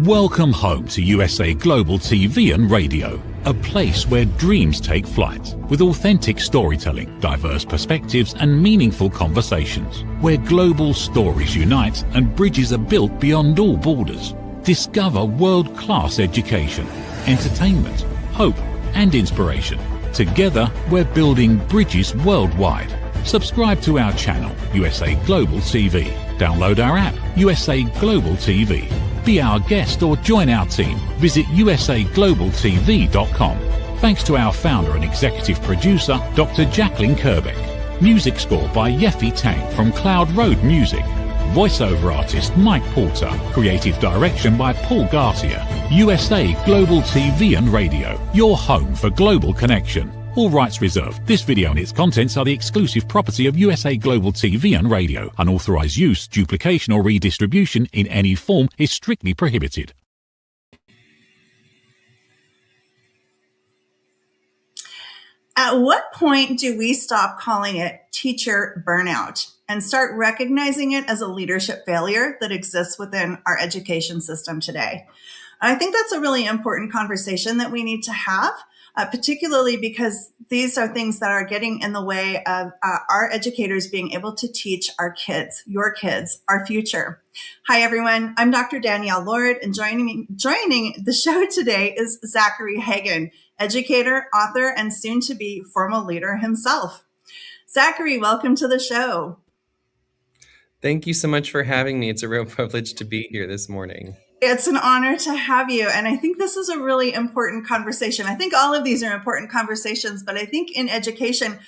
Welcome home to USA Global TV and Radio, a place where dreams take flight, with authentic storytelling, diverse perspectives and meaningful conversations, where global stories unite and bridges are built beyond all borders. Discover world-class education, entertainment, hope and inspiration. Together, we're building bridges worldwide. Subscribe to our channel, USA Global TV. Download our app, USA Global TV. Be our guest or join our team. Visit usaglobaltv.com. Thanks to our founder and executive producer, Dr. Jacqueline Kerbeck. Music score by Yeffy Tang from Cloud Road Music. Voiceover artist Mike Porter. Creative direction by Paul Garcia. USA Global TV and Radio. Your home for global connection. All rights reserved. This video and its contents are the exclusive property of USA Global TV and Radio. Unauthorized use, duplication or redistribution in any form is strictly prohibited. At what point do we stop calling it teacher burnout and start recognizing it as a leadership failure that exists within our education system today? I think that's a really important conversation that we need to have. Particularly because these are things that are getting in the way of our educators being able to teach our kids, your kids, our future. Hi, everyone. I'm Dr. Danielle Lord, and joining the show today is Zachary Hagen, educator, author, and soon-to-be formal leader himself. Zachary, welcome to the show. Thank you so much for having me. It's a real privilege to be here this morning. It's an honor to have you. And I think this is a really important conversation. I think all of these are important conversations, but I think in education,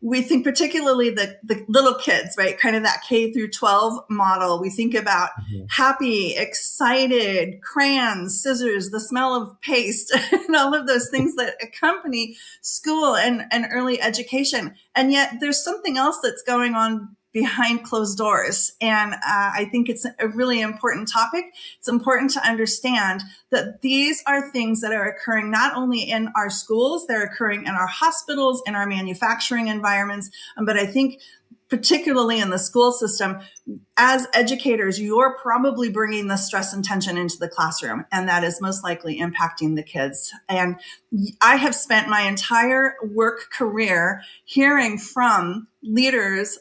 we think particularly the little kids, right? Kind of that K through 12 model. We think about happy, excited, crayons, scissors, the smell of paste, and all of those things that accompany school and early education. And yet there's something else that's going on behind closed doors. And I think it's a really important topic. It's important to understand that these are things that are occurring not only in our schools, they're occurring in our hospitals, in our manufacturing environments, but I think particularly in the school system, as educators, you're probably bringing the stress and tension into the classroom, and that is most likely impacting the kids. And I have spent my entire work career hearing from leaders,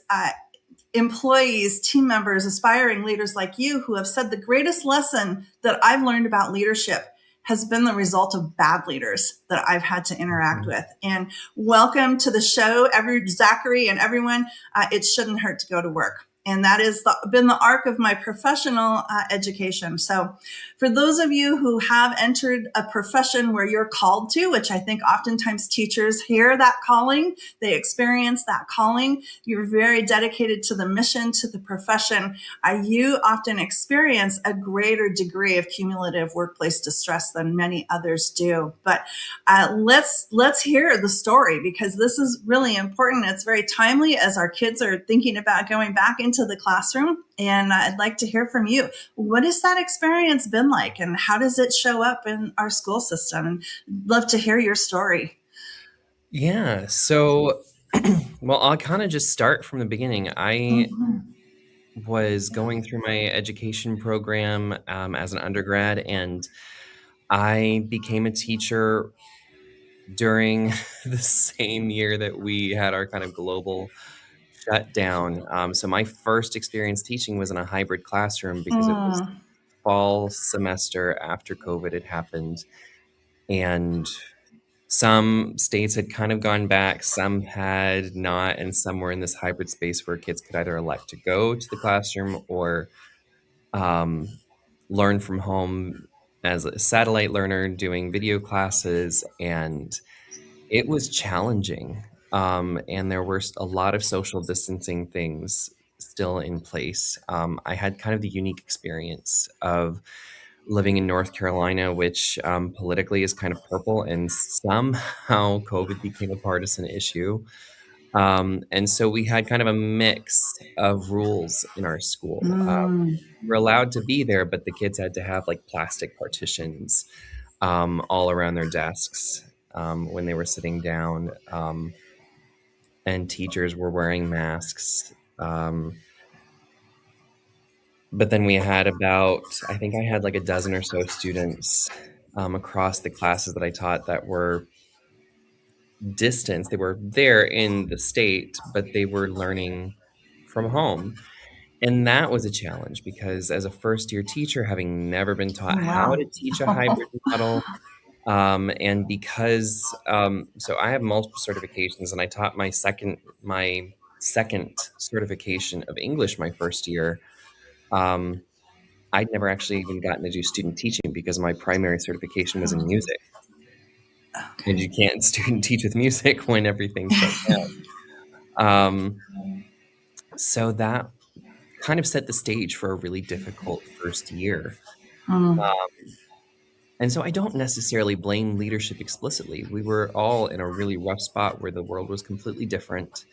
employees, team members, aspiring leaders like you who have said the greatest lesson that I've learned about leadership has been the result of bad leaders that I've had to interact with. And welcome to the show, Zachary and everyone. It shouldn't hurt to go to work. And that has been the arc of my professional education. So for those of you who have entered a profession where you're called to, which I think oftentimes teachers hear that calling, they experience that calling, you're very dedicated to the mission, to the profession, you often experience a greater degree of cumulative workplace distress than many others do. But let's hear the story, because this is really important. It's very timely as our kids are thinking about going back into the classroom. And I'd like to hear from you. What has that experience been like, and how does it show up in our school system? And I'd love to hear your story. Yeah. So, well, I'll kind of just start from the beginning. I was going through my education program as an undergrad, and I became a teacher during the same year that we had our kind of global shutdown. So my first experience teaching was in a hybrid classroom because it was fall semester after COVID had happened. And some states had kind of gone back, some had not, and some were in this hybrid space where kids could either elect to go to the classroom or learn from home as a satellite learner doing video classes. And it was challenging. And there were a lot of social distancing things still in place. I had kind of the unique experience of living in North Carolina, which politically is kind of purple, and somehow COVID became a partisan issue. And so we had kind of a mix of rules in our school. We were allowed to be there, but the kids had to have like plastic partitions all around their desks when they were sitting down. And teachers were wearing masks. But then we had I think I had like a dozen or so students across the classes that I taught that were distance. They were there in the state, but they were learning from home. And that was a challenge because as a first year teacher, having never been taught Oh, how to wow. teach a hybrid model, and because so I have multiple certifications, and I taught my second certification of English my first year. Um, I'd never actually even gotten to do student teaching because my primary certification was in music, and Okay. you can't student teach with music when everything shut down. So that kind of set the stage for a really difficult first year. Mm, And so I don't necessarily blame leadership explicitly. We were all in a really rough spot where the world was completely different.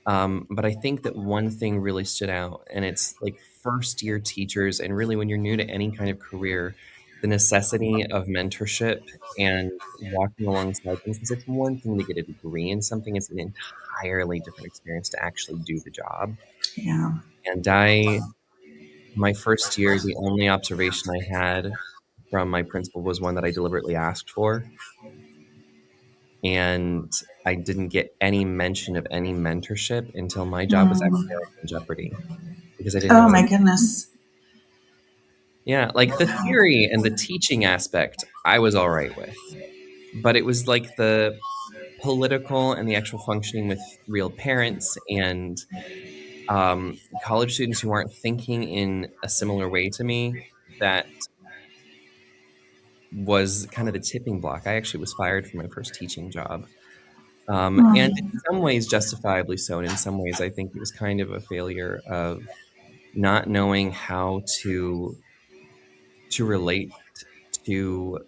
But I think that one thing really stood out, and it's like first year teachers, and really when you're new to any kind of career, the necessity of mentorship and walking alongside things. Because it's one thing to get a degree in something, it's an entirely different experience to actually do the job. yeah. And my first year, the only observation I had from my principal was one that I deliberately asked for. And I didn't get any mention of any mentorship until my job was Mm. actually in jeopardy because I didn't know Oh what my it. goodness. Yeah, like the theory and the teaching aspect, I was all right with. But it was like the political and the actual functioning with real parents and college students who aren't thinking in a similar way to me that was kind of the tipping block. I actually was fired from my first teaching job. And in Mm, some ways, justifiably so. And in some ways, I think it was kind of a failure of not knowing how to relate to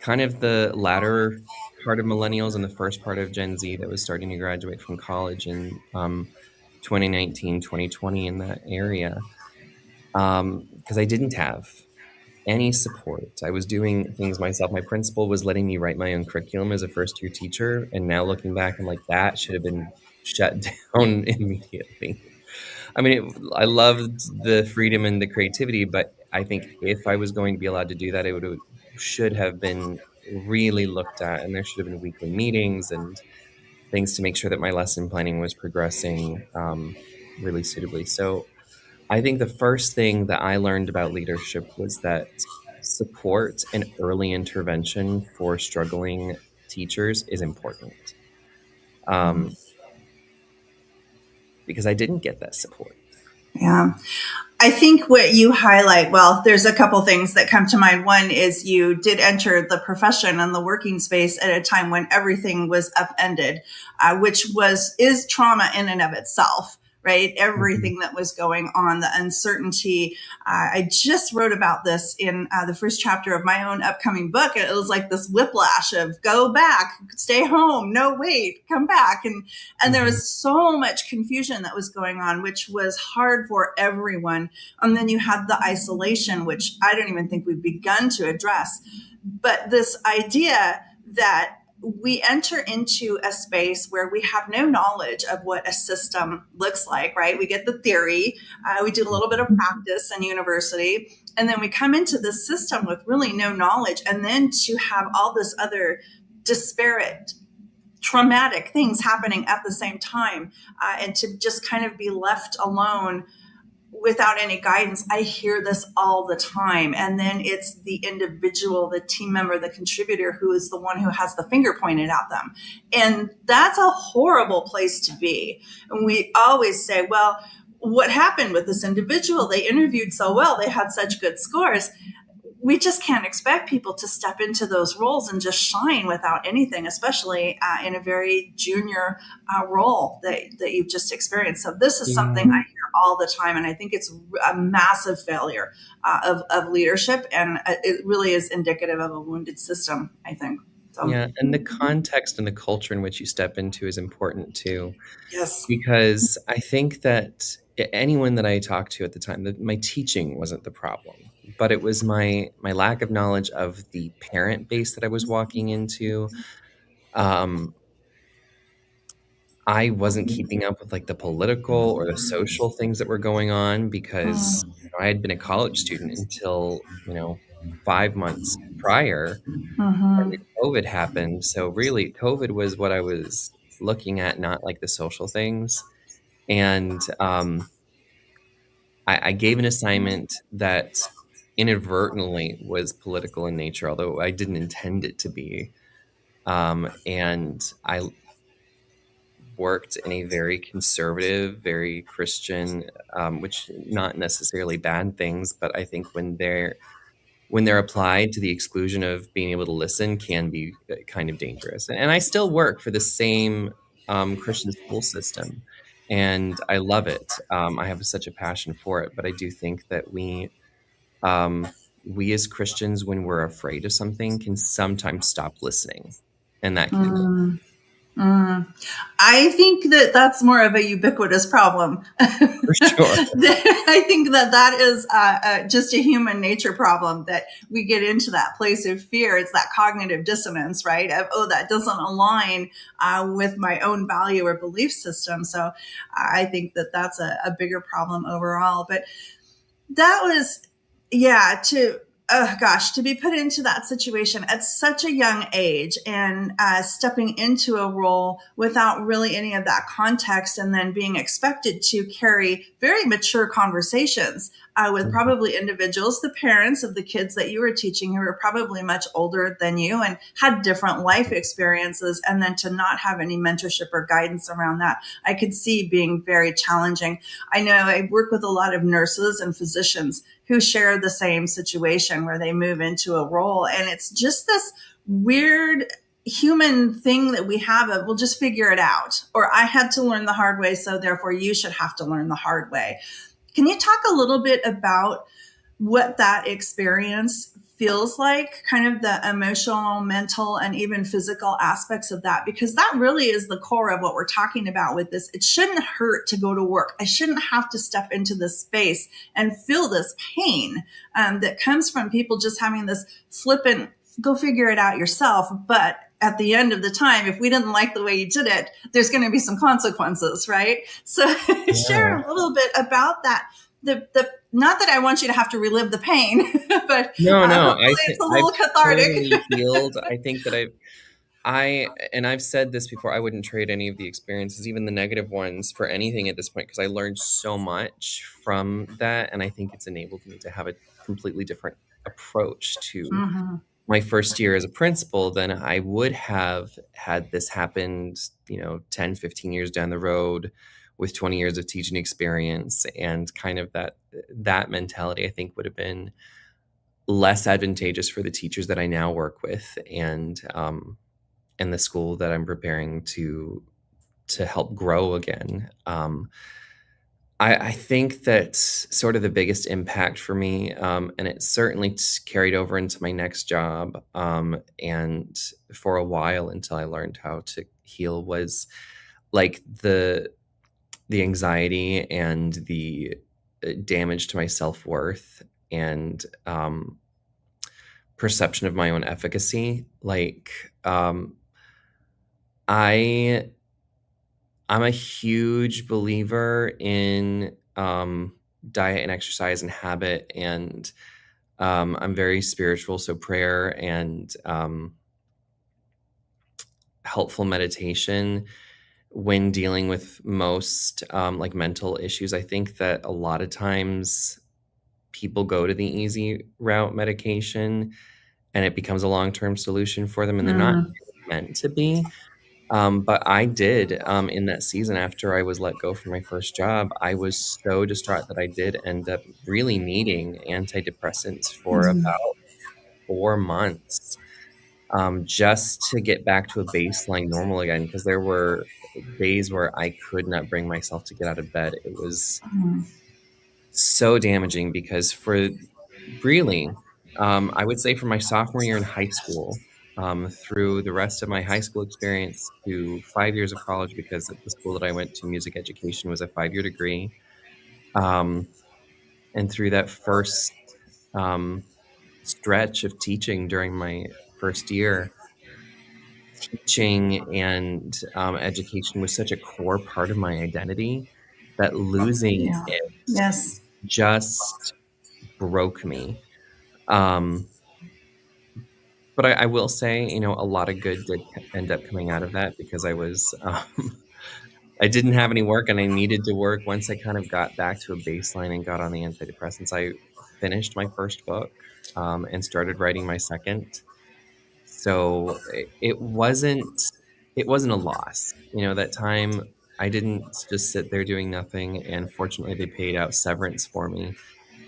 kind of the latter part of millennials and the first part of Gen Z that was starting to graduate from college in 2019, 2020 in that area. Because I didn't have any support. I was doing things myself. My principal was letting me write my own curriculum as a first year teacher. And now looking back, I'm like, that should have been shut down immediately. I mean, I loved the freedom and the creativity, but I think if I was going to be allowed to do that, should have been really looked at, and there should have been weekly meetings and things to make sure that my lesson planning was progressing really suitably. So I think the first thing that I learned about leadership was that support and early intervention for struggling teachers is important. Um, because I didn't get that support. yeah. I think what you highlight, well, there's a couple things that come to mind. One is you did enter the profession and the working space at a time when everything was upended, which is trauma in and of itself, right? Mhm. Everything that was going on, the uncertainty. I just wrote about this in the first chapter of my own upcoming book. It was like this whiplash of go back, stay home, no, wait, come back. And there Mhm. was so much confusion that was going on, which was hard for everyone. And then you had the isolation, which I don't even think we've begun to address. But this idea that we enter into a space where we have no knowledge of what a system looks like, right? We get the theory, we do a little bit of practice in university, and then we come into the system with really no knowledge. And then to have all this other disparate traumatic things happening at the same time, and to just kind of be left alone without any guidance. I hear this all the time. And then it's the individual, the team member, the contributor who is the one who has the finger pointed at them. And that's a horrible place to be. And we always say, well, what happened with this individual? They interviewed so well, they had such good scores. We just can't expect people to step into those roles and just shine without anything, especially in a very junior role that you've just experienced. So this is Yeah. something I hear all the time, and I think it's a massive failure of leadership, and it really is indicative of a wounded system, I think. So Yeah, and the context and the culture in which you step into is important too, yes. because I think that anyone that I talked to at the time, that my teaching wasn't the problem, but it was my lack of knowledge of the parent base that I was walking into. Um, I wasn't keeping up with like the political or the social things that were going on because I had been a college student until, 5 months prior, and then COVID happened. So really, COVID was what I was looking at, not like the social things. And I gave an assignment that inadvertently was political in nature, although I didn't intend it to be. And I worked in a very conservative, very Christian, which not necessarily bad things, but I think when they're applied to the exclusion of being able to listen can be kind of dangerous. And I still work for the same Christian school system, and I love it. I have such a passion for it, but I do think that we as Christians, when we're afraid of something, can sometimes stop listening, and that can be dangerous. I think that that's more of a ubiquitous problem. For sure. I think that that is just a human nature problem, that we get into that place of fear. It's that cognitive dissonance, right? Of, oh, that doesn't align with my own value or belief system. So I think that that's a bigger problem overall. But that was, yeah, to oh gosh, to be put into that situation at such a young age, and stepping into a role without really any of that context, and then being expected to carry very mature conversations with probably individuals, the parents of the kids that you were teaching, who were probably much older than you and had different life experiences, and then to not have any mentorship or guidance around that, I could see being very challenging. I know I work with a lot of nurses and physicians who share the same situation, where they move into a role, and it's just this weird human thing that we have of, we'll just figure it out, or I had to learn the hard way, so therefore you should have to learn the hard way. Can you talk a little bit about what that experience feels like, kind of the emotional, mental, and even physical aspects of that? Because that really is the core of what we're talking about with this. It shouldn't hurt to go to work. I shouldn't have to step into this space and feel this pain that comes from people just having this flippant, go figure it out yourself. But at the end of the time, if we didn't like the way you did it, there's going to be some consequences, right? So share Yeah. a little bit about that. The not that I want you to have to relive the pain, but No, no, hopefully it's a little I've cathartic. totally healed. I think that I've said this before, I wouldn't trade any of the experiences, even the negative ones, for anything at this point, because I learned so much from that, and I think it's enabled me to have a completely different approach to Mhm. my first year as a principal than I would have had this happened, 10, 15 years down the road with 20 years of teaching experience, and kind of that mentality, I think, would have been less advantageous for the teachers that I now work with, and the school that I'm preparing to help grow again. I think that sort of the biggest impact for me, and it certainly carried over into my next job, and for a while until I learned how to heal, was like the anxiety and the damage to my self-worth, and perception of my own efficacy. Like, I I'm a huge believer in diet and exercise and habit, and I'm very spiritual, so prayer and helpful meditation when dealing with most like mental issues. I think that a lot of times people go to the easy route, medication, and it becomes a long-term solution for them, and they're not Mm, meant to be. But I did, in that season after I was let go from my first job, I was so distraught that I did end up really needing antidepressants for mm, about 4 months, just to get back to a baseline normal again, because there were days where I could not bring myself to get out of bed. It was mm, so damaging because for really, I would say from my sophomore year in high school, through the rest of my high school experience to 5 years of college, because at the school that I went to, music education was a 5-year degree, um, and through that first, um, stretch of teaching during my first year, teaching and education was such a core part of my identity that losing Yeah. it Yes. just broke me. Um, but I will say, a lot of good did end up coming out of that because I didn't have any work and I needed to work. Once I kind of got back to a baseline and got on the antidepressants, I finished my first book, and started writing my second. So it wasn't a loss. That time I didn't just sit there doing nothing, and fortunately, they paid out severance for me.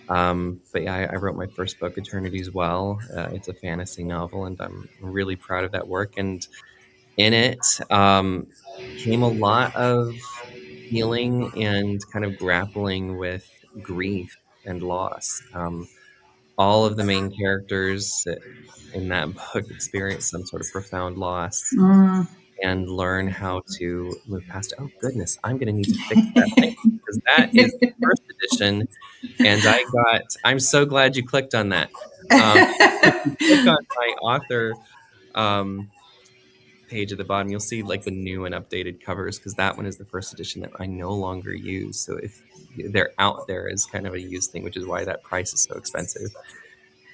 But yeah, I wrote my first book, Eternity's Well. It's a fantasy novel, and I'm really proud of that work. And in it, came a lot of healing and kind of grappling with grief and loss. All of the main characters in that book experience some sort of profound loss Mm. and learn how to move past it. Oh goodness, I'm gonna need to fix that link because that is the first edition, and I'm so glad you clicked on that. If you click on my author, um, page at the bottom, you'll see, like, the new and updated covers because that one is the first edition that I no longer use, so if they're out there as kind of a used thing, which is why that price is so expensive.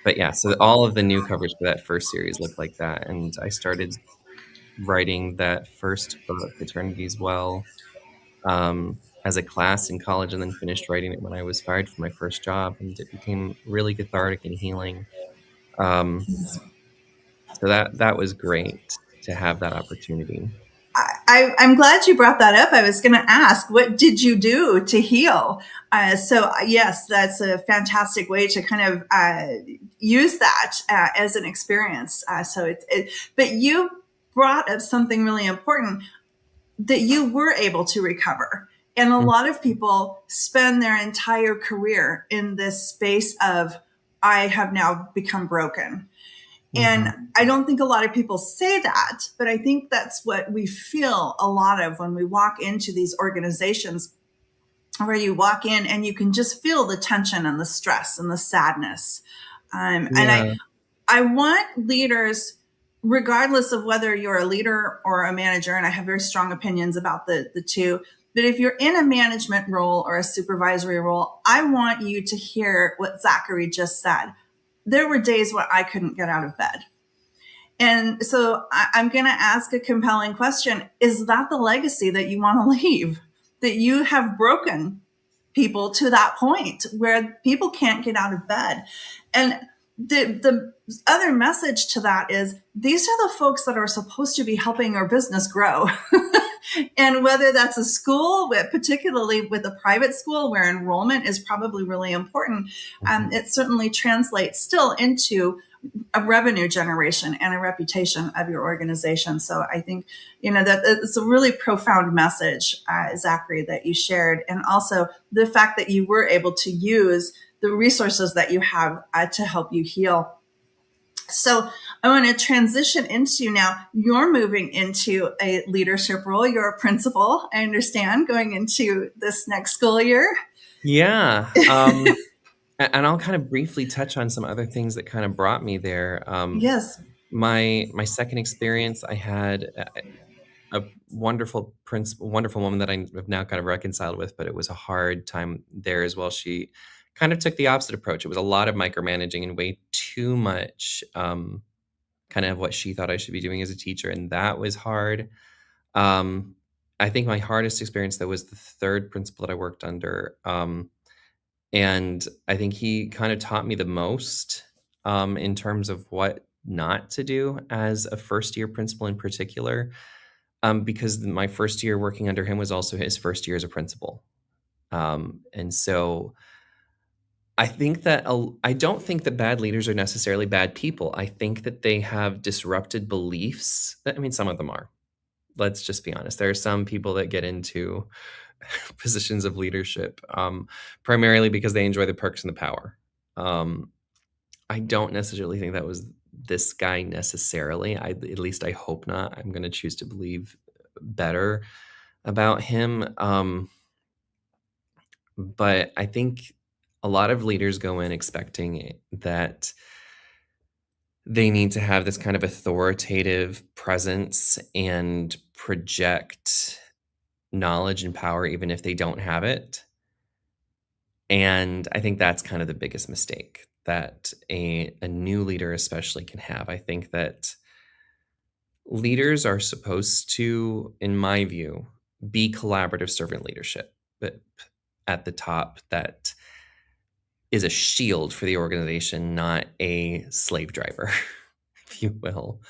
But yeah, so all of the new covers for that first series look like that, and I started writing that first book, Eternity's Well, as a class in college, and then finished writing it when I was fired from my first job, and it became really cathartic and healing. Um, so that was great to have that opportunity. I'm glad you brought that up. I was going to ask, what did you do to heal? Yes, that's a fantastic way to kind of use that as an experience. But you brought up something really important that you were able to recover. And a Mm, lot of people spend their entire career in this space of, I have now become broken. mhm, And I don't think a lot of people say that, but I think that's what we feel a lot of when we walk into these organizations, where you walk in and you can just feel the tension and the stress and the sadness. And yeah, I want leaders, regardless of whether you're a leader or a manager, and I have very strong opinions about the two, but if you're in a management role or a supervisory role, I want you to hear what Zachary just said. There were days when I couldn't get out of bed. And so I'm going to ask a compelling question. Is that the legacy that you want to leave? That you have broken people to that point where people can't get out of bed? And the other message to that is, these are the folks that are supposed to be helping our business grow. And whether that's a school, particularly with a private school where enrollment is probably really important, mhm, it certainly translates still into a revenue generation and a reputation of your organization. So I think, that it's a really profound message, Zachary, that you shared. And also the fact that you were able to use the resources that you have to help you heal. So I want to transition into, now you're moving into a leadership role. You're a principal, I understand, going into this next school year. yeah. And I'll kind of briefly touch on some other things that kind of brought me there. Yes. My second experience, I had a wonderful woman that I have now kind of reconciled with, but it was a hard time there as well. She kind of took the opposite approach. It was a lot of micromanaging and way too much, kind of what she thought I should be doing as a teacher, and that was hard. Um, I think my hardest experience, though, was the third principal that I worked under, and I think he kind of taught me the most, in terms of what not to do as a first-year principal in particular, because my first year working under him was also his first year as a principal. And so I don't think that bad leaders are necessarily bad people. I think that they have disrupted beliefs. I mean, some of them are. Let's just be honest. There are some people that get into positions of leadership, primarily because they enjoy the perks and the power. Um, I don't necessarily think that was this guy necessarily. At least I hope not. I'm going to choose to believe better about him. But I think a lot of leaders go in expecting that they need to have this kind of authoritative presence and project knowledge and power even if they don't have it. And I think that's kind of the biggest mistake that a new leader especially can have. I think that leaders are supposed to, in my view, be collaborative servant leadership, but at the top that is a shield for the organization, not a slave driver, if you will.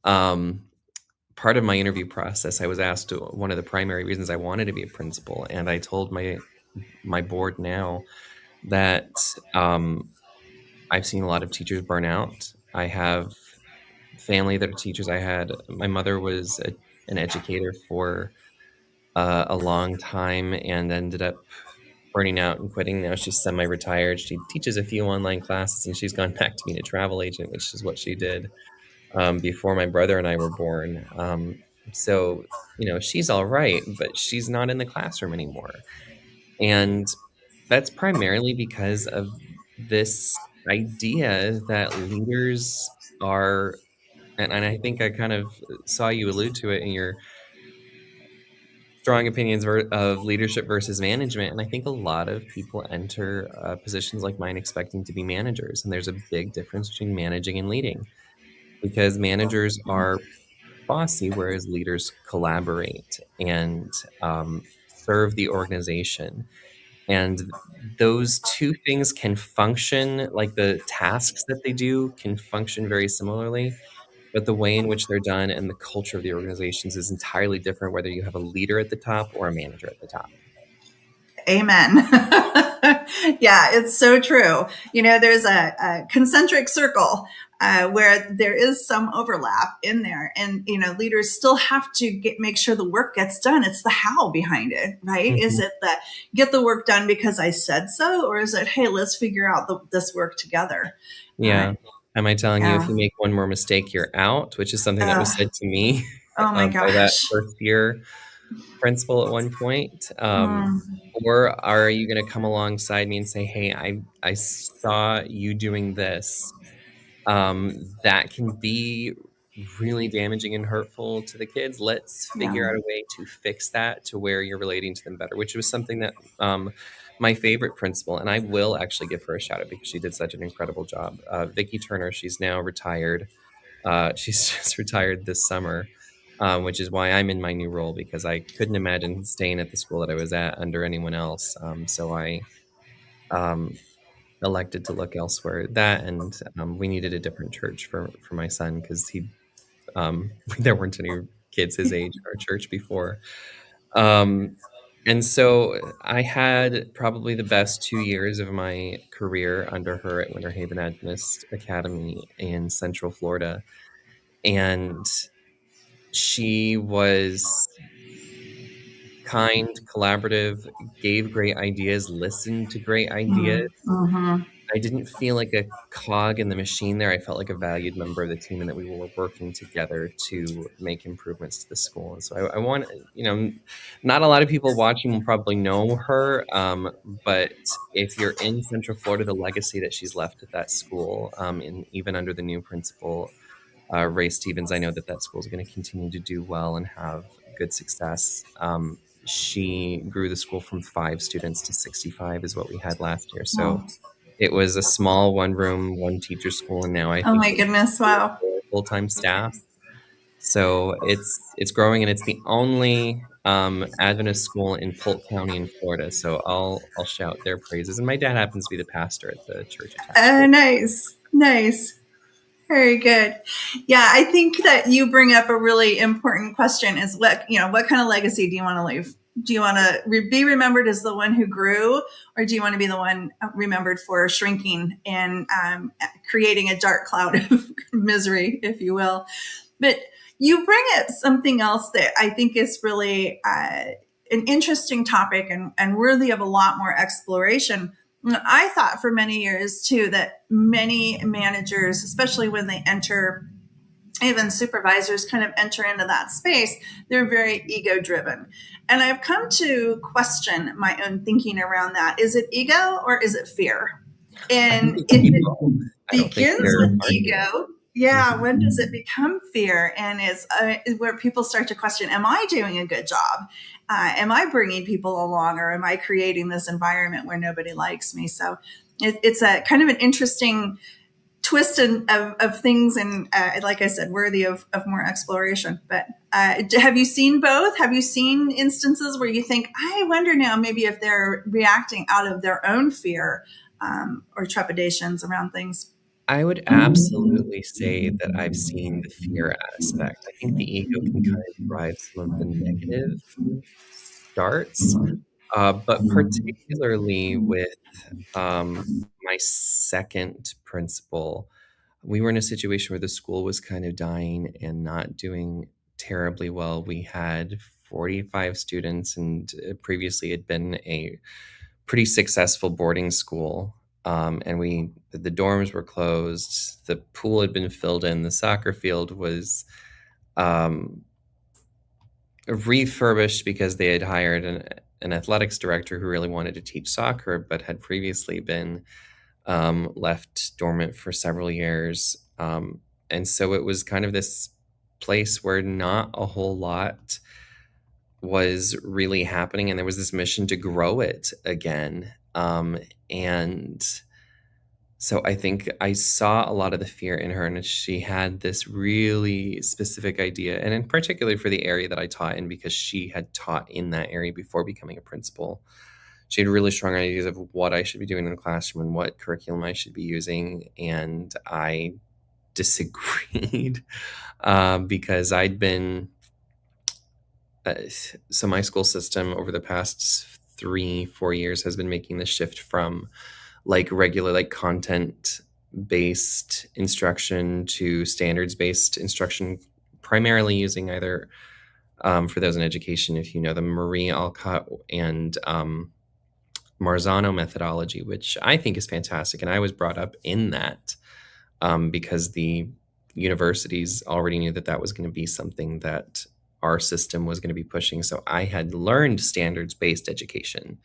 Part of my interview process, I was asked one of the primary reasons I wanted to be a principal, and I told my board now that I've seen a lot of teachers burn out. I have family that are teachers. My mother was an educator for a long time and ended up burning out and quitting. Now she's semi-retired. She teaches a few online classes, and she's gone back to being a travel agent, which is what she did before my brother and I were born. So, she's all right, but she's not in the classroom anymore. And that's primarily because of this idea that leaders are, and I think I kind of saw you allude to it in your strong opinions of leadership versus management. And I think a lot of people enter positions like mine expecting to be managers. And there's a big difference between managing and leading, because managers are bossy, whereas leaders collaborate and serve the organization. And those two things can function, like the tasks that they do can function very similarly, but the way in which they're done and the culture of the organizations is entirely different, whether you have a leader at the top or a manager at the top. Amen. Yeah, it's so true. There's a concentric circle where there is some overlap in there, and leaders still have to make sure the work gets done. It's the how behind it, right? Mm-hmm. Is it the get the work done because I said so, or is it, hey, let's figure out this work together? Yeah. Am I telling you, Yeah. if you make one more mistake, you're out, which is something that was said to me Oh my by that gosh. first year principal at one point. Mm, Or are you going to come alongside me and say, hey, I saw you doing this? That can be really damaging and hurtful to the kids. Let's figure yeah. out a way to fix that to where you're relating to them better, which was something that my favorite principal, and I will actually give her a shout out because she did such an incredible job. Vicki Turner, she's now retired. She's just retired this summer, which is why I'm in my new role, because I couldn't imagine staying at the school that I was at under anyone else. So I elected to look elsewhere. That, and we needed a different church for my son, because there weren't any kids his age in our church before. And so I had probably the best 2 years of my career under her at Winter Haven Adventist Academy in Central Florida. And she was kind, collaborative, gave great ideas, listened to great ideas. Mm-hmm. I didn't feel like a cog in the machine there. I felt like a valued member of the team, and that we were working together to make improvements to the school. And so I want, not a lot of people watching will probably know her, but if you're in Central Florida, the legacy that she's left at that school, and even under the new principal, Ray Stevens, I know that school is going to continue to do well and have good success. She grew the school from 5 students to 65 is what we had last year. So it was a small 1-room, 1-teacher school, and now I think my goodness, wow. full-time staff. So it's growing, and it's the only Adventist school in Polk County in Florida. So I'll shout their praises. And my dad happens to be the pastor at the church attached. Nice. Very good. Yeah, I think that you bring up a really important question: is what kind of legacy do you want to leave? Do you want to be remembered as the one who grew, or do you want to be the one remembered for shrinking and creating a dark cloud of misery, if you will? But you bring up something else that I think is really an interesting topic and worthy of a lot more exploration. I thought for many years too that many managers, especially when they enter, even supervisors kind of enter into that space, they're very ego driven. And I've come to question my own thinking around that. Is it ego or is it fear? And if it begins with ego, Yeah, Mhm. when does it become fear? And is where people start to question: Am I doing a good job? Am I bringing people along, or am I creating this environment where nobody likes me? So it's a kind of an interesting twist of things, and like I said, worthy of more exploration. But have you seen both? Have you seen instances where you think, I wonder now maybe if they're reacting out of their own fear or trepidations around things? I would absolutely say that I've seen the fear aspect. I think the ego can kind of drive some of the negative starts, but particularly with my second principal, we were in a situation where the school was kind of dying and not doing terribly well. We had 45 students, and previously had been a pretty successful boarding school. And the dorms were closed, the pool had been filled in, the soccer field was um, refurbished because they had hired an athletics director who really wanted to teach soccer, but had previously been left dormant for several years. And so it was kind of this place where not a whole lot was really happening. And there was this mission to grow it again. And so I think I saw a lot of the fear in her, and she had this really specific idea, and in particular for the area that I taught in, because she had taught in that area before becoming a principal. She had really strong ideas of what I should be doing in the classroom and what curriculum I should be using, and I disagreed because I'd been uh, so my school system over the past 3-4 years has been making the shift from like regular like content based instruction to standards based instruction, primarily using either for those in education, if you know the Marie Alcott and Marzano methodology, which I think is fantastic. And I was brought up in that because the universities already knew that that was going to be something that our system was going to be pushing. So I had learned standards based education.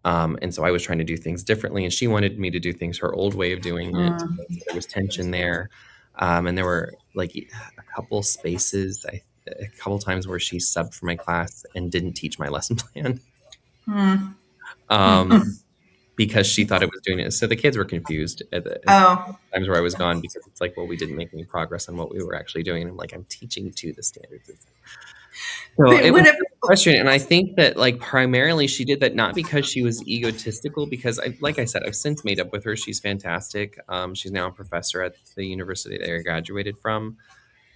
And so I was trying to do things differently, and she wanted me to do things her old way of doing it. So there was tension there. And there were like a couple spaces, a couple times where she subbed for my class and didn't teach my lesson plan. Mm. Um, because she thought it was doing it. So the kids were confused at Oh, times where I was gone, because it's like, well, we didn't make any progress on what we were actually doing. And I'm like, I'm teaching to the standards. So but it was what if, frustrating. And I think that like primarily she did that not because she was egotistical, because like I said, I've since made up with her. She's fantastic. She's now a professor at the university that I graduated from.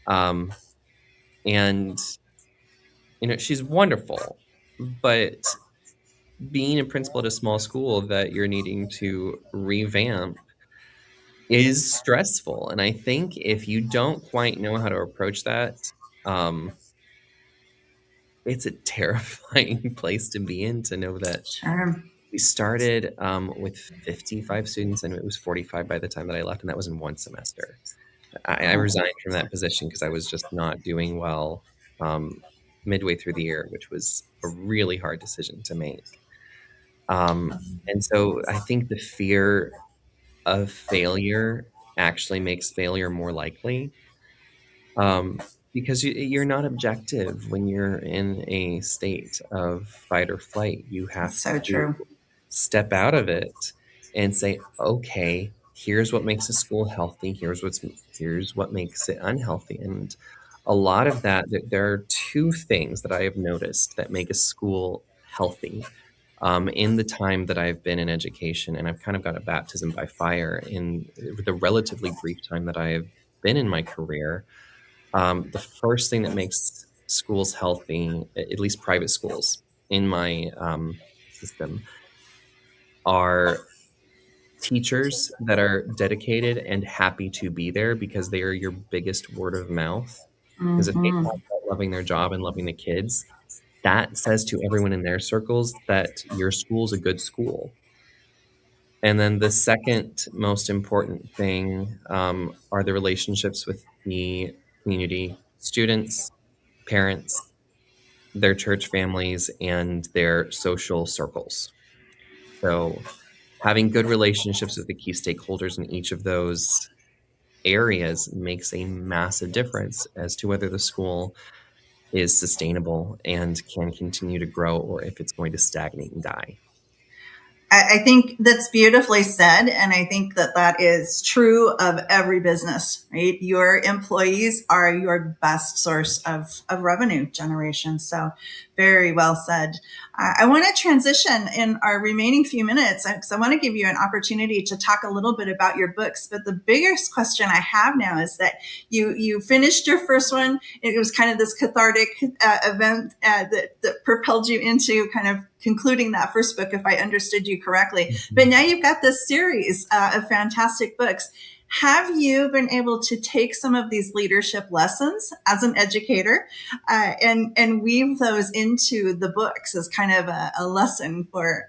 Um, and she's wonderful, but being a principal at a small school that you're needing to revamp is stressful. And I think if you don't quite know how to approach that, um, it's a terrifying place to be in, to know that sure. we started with 55 students and it was 45 by the time that I left, and that was in one semester. I Oh, resigned from that position because I was just not doing well midway through the year, which was a really hard decision to make. And so I think the fear of failure actually makes failure more likely, because you're not objective when you're in a state of fight or flight. You have that's so to true. step out of it and say, okay, here's what makes a school healthy. Here's what makes it unhealthy. And a lot of that, there are two things that I have noticed that make a school healthy. In the time that I've been in education, and I've kind of got a baptism by fire in the relatively brief time that I have been in my career. The first thing that makes schools healthy, at least private schools in my system, are teachers that are dedicated and happy to be there, because they are your biggest word of mouth. Because if they Hmm. talk about loving their job and loving the kids, that says to everyone in their circles that your school's a good school. And then the second most important thing are the relationships with the community, students, parents, their church families, and their social circles. So having good relationships with the key stakeholders in each of those areas makes a massive difference as to whether the school is sustainable and can continue to grow, or if it's going to stagnate and die. I think that's beautifully said. And I think that that is true of every business, right? Your employees are your best source of revenue generation. So very well said. I want to transition in our remaining few minutes because I want to give you an opportunity to talk a little bit about your books. But the biggest question I have now is that you finished your first one. It was kind of this cathartic event that propelled you into kind of concluding that first book, if I understood you correctly. Mm-hmm. But now you've got this series of fantastic books. Have you been able to take some of these leadership lessons as an educator and weave those into the books as kind of a lesson for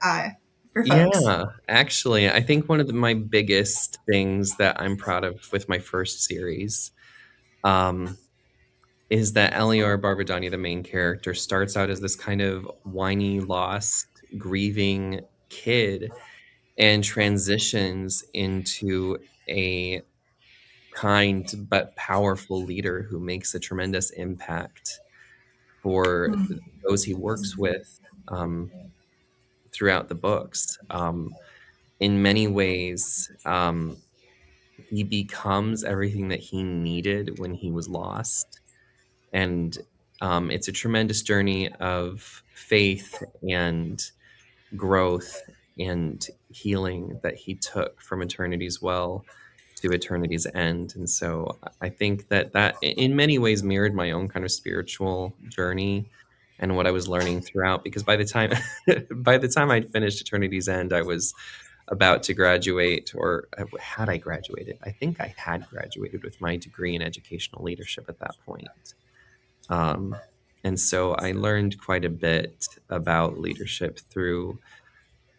folks? Yeah, actually, I think one of my biggest things that I'm proud of with my first series is that Elior Barbadani, the main character, starts out as this kind of whiny, lost, grieving kid and transitions into a kind but powerful leader who makes a tremendous impact for those he works with throughout the books. In many ways, he becomes everything that he needed when he was lost. And it's a tremendous journey of faith and growth and healing that he took from Eternity's Well to Eternity's End. And so I think that in many ways mirrored my own kind of spiritual journey and what I was learning throughout, because by the time I'd finished Eternity's End, I was about to graduate, or had I graduated? I think I had graduated with my degree in educational leadership at that point. And so I learned quite a bit about leadership through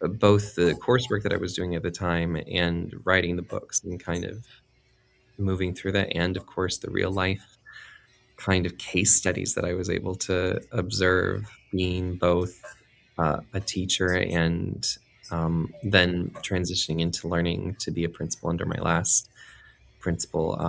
both the coursework that I was doing at the time and writing the books and kind of moving through that. And of course, the real life kind of case studies that I was able to observe, being both a teacher and then transitioning into learning to be a principal under my last principal.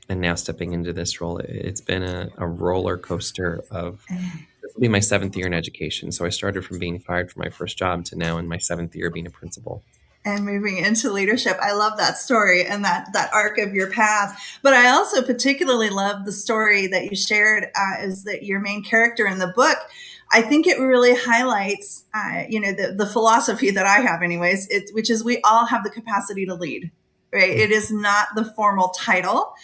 And now stepping into this role, it's been a roller coaster of, this will be my 7th year in education. So I started from being fired from my first job to now in my 7th year being a principal. And moving into leadership. I love that story and that arc of your path. But I also particularly love the story that you shared is that your main character in the book, I think it really highlights, the philosophy that I have anyways, which is we all have the capacity to lead, right? It is not the formal title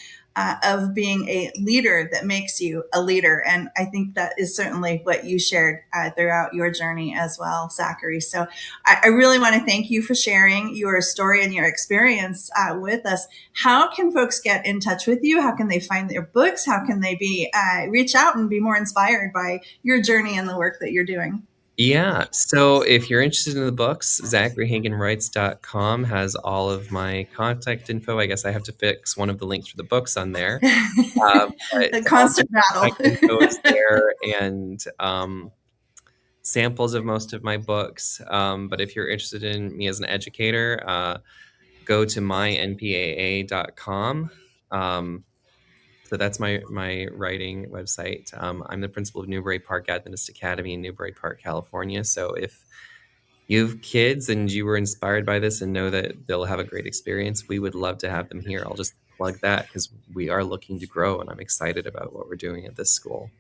of being a leader that makes you a leader. And I think that is certainly what you shared throughout your journey as well, Zachary. So I really want to thank you for sharing your story and your experience with us. How can folks get in touch with you? How can they find your books? How can they reach out and be more inspired by your journey and the work that you're doing? Yeah. So if you're interested in the books, ZacharyHagenWrites.com has all of my contact info. I guess I have to fix one of the links for the books on there. The constant battle. Info is there, and samples of most of my books. But if you're interested in me as an educator, go to mynpaa.com. So that's my writing website. I'm the principal of Newbury Park Adventist Academy in Newbury Park, California. So if you have kids and you were inspired by this and know that they'll have a great experience, we would love to have them here. I'll just plug that because we are looking to grow and I'm excited about what we're doing at this school.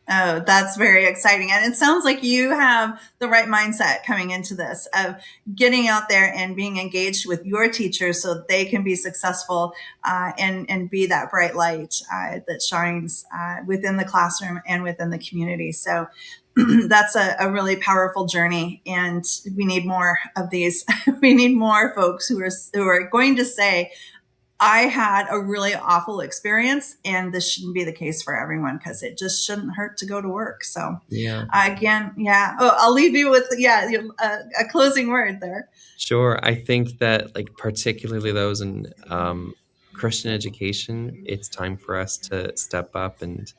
Oh, that's very exciting. And it sounds like you have the right mindset coming into this of getting out there and being engaged with your teachers so that they can be successful and be that bright light that shines within the classroom and within the community. So that's a really powerful journey. And we need more of these. We need more folks who are going to say, I had a really awful experience and this shouldn't be the case for everyone because it just shouldn't hurt to go to work. So again, I'll leave you with, a closing word there. Sure. I think that particularly those in Christian education, it's time for us to step up and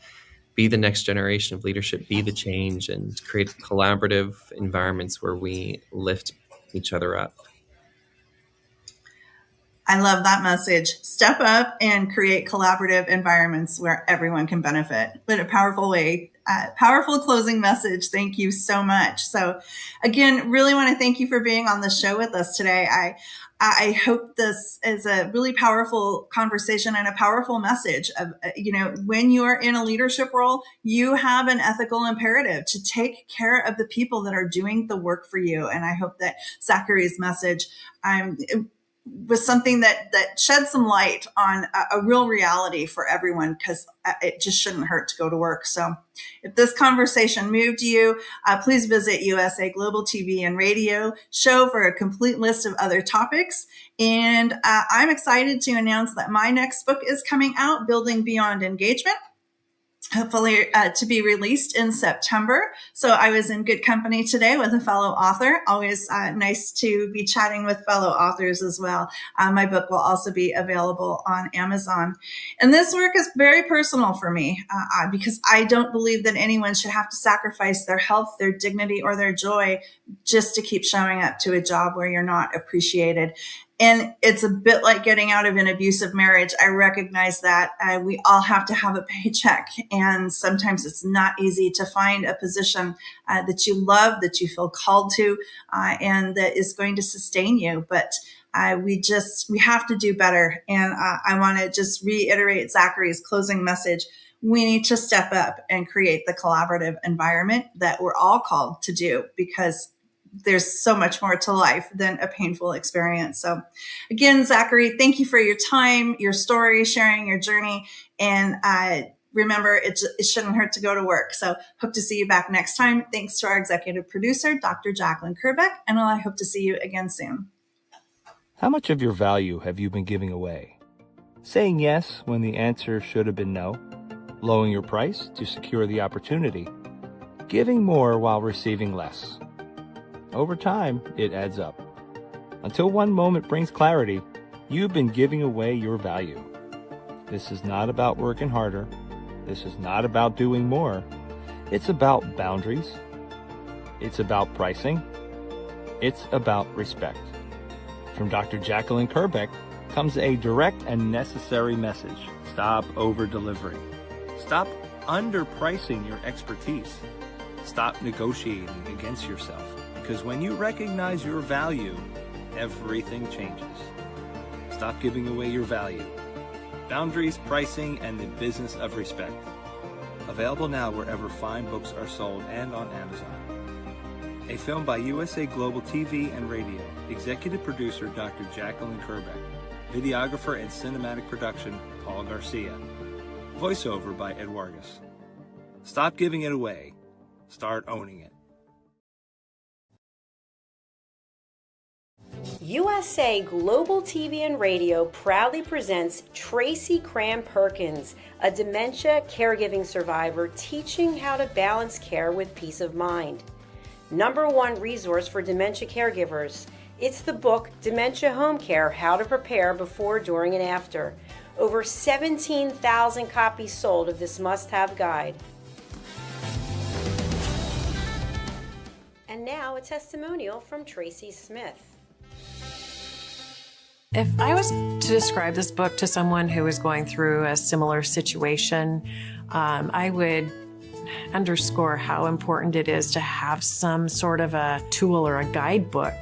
be the next generation of leadership, be the change, and create collaborative environments where we lift each other up. I love that message. Step up and create collaborative environments where everyone can benefit. What a powerful way. Powerful closing message. Thank you so much. So again, really want to thank you for being on the show with us today. I hope this is a really powerful conversation and a powerful message of, when you're in a leadership role, you have an ethical imperative to take care of the people that are doing the work for you. And I hope that Zachary's message, was something that shed some light on a real reality for everyone, because it just shouldn't hurt to go to work. So if this conversation moved you, please visit USA Global TV and Radio show for a complete list of other topics. And I'm excited to announce that my next book is coming out, Building Beyond Engagement, hopefully to be released in September. So I was in good company today with a fellow author. Always nice to be chatting with fellow authors as well. My book will also be available on Amazon. And this work is very personal for me because I don't believe that anyone should have to sacrifice their health, their dignity, or their joy just to keep showing up to a job where you're not appreciated. And it's a bit like getting out of an abusive marriage. I recognize that we all have to have a paycheck. And sometimes it's not easy to find a position that you love, that you feel called to, and that is going to sustain you. But we have to do better. And I want to just reiterate Zachary's closing message. We need to step up and create the collaborative environment that we're all called to do, because there's so much more to life than a painful experience. So again, Zachary, thank you for your time, your story, sharing your journey. And remember, it shouldn't hurt to go to work. So hope to see you back next time. Thanks to our executive producer, Dr. Jacqueline Kerbeck. And I hope to see you again soon. How much of your value have you been giving away? Saying yes when the answer should have been no? Lowering your price to secure the opportunity? Giving more while receiving less? Over time, it adds up. Until one moment brings clarity, you've been giving away your value. This is not about working harder. This is not about doing more. It's about boundaries. It's about pricing. It's about respect. From Dr. Jacqueline Kerbeck comes a direct and necessary message. Stop over-delivering. Stop underpricing your expertise. Stop negotiating against yourself. Because when you recognize your value, everything changes. Stop giving away your value. Boundaries, pricing, and the business of respect. Available now wherever fine books are sold and on Amazon. A film by USA Global TV and Radio. Executive producer Dr. Jacqueline Kerbeck. Videographer and cinematic production Paul Garcia. Voiceover by Ed Wargas. Stop giving it away. Start owning it. USA Global TV and Radio proudly presents Tracy Cram-Perkins, a dementia caregiving survivor teaching how to balance care with peace of mind. #1 resource for dementia caregivers. It's the book Dementia Home Care: How to Prepare Before, During, and After. Over 17,000 copies sold of this must-have guide. And now a testimonial from Tracy Smith. If I was to describe this book to someone who is going through a similar situation, I would underscore how important it is to have some sort of a tool or a guidebook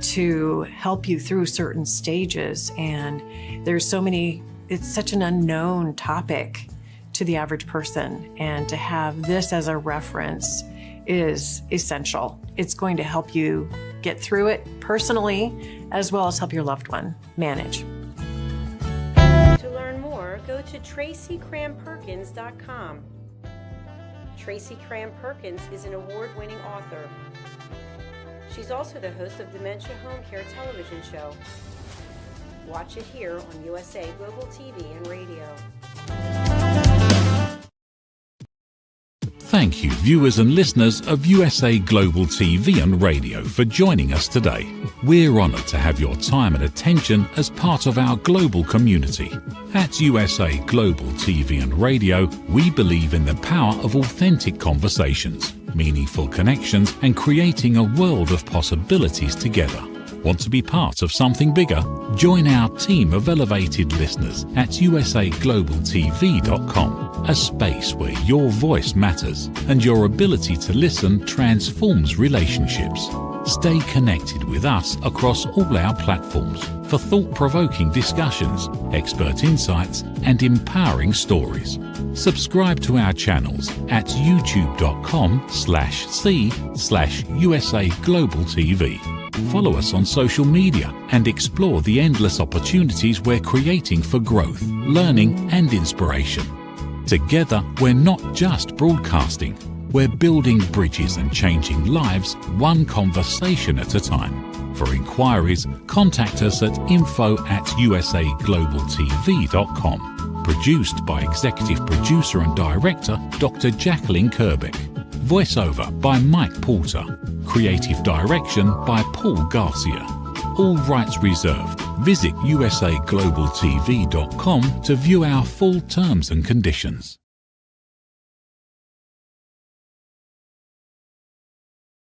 to help you through certain stages. And there's so many, it's such an unknown topic to the average person. And to have this as a reference is essential. It's going to help you get through it personally, as well as help your loved one manage. To learn more, go to tracycramperkins.com. Tracy Cram-Perkins is an award-winning author. She's also the host of Dementia Home Care television show. Watch it here on USA Global TV and Radio. Thank you, viewers and listeners of USA Global TV and Radio, for joining us today. We're honoured to have your time and attention as part of our global community. At USA Global TV and Radio, we believe in the power of authentic conversations, meaningful connections, and creating a world of possibilities together. Want to be part of something bigger? Join our team of elevated listeners at usaglobaltv.com, a space where your voice matters and your ability to listen transforms relationships. Stay connected with us across all our platforms for thought-provoking discussions, expert insights, and empowering stories. Subscribe to our channels at youtube.com/c/USA Global TV. Follow us on social media and explore the endless opportunities we're creating for growth, learning, and inspiration. Together, we're not just broadcasting, we're building bridges and changing lives one conversation at a time. For inquiries, contact us at info@usaglobaltv.com. Produced by Executive Producer and Director Dr. Jacqueline Kerbeck. Voiceover by Mike Porter. Creative direction by Paul Garcia. All rights reserved. Visit usaglobaltv.com to view our full terms and conditions.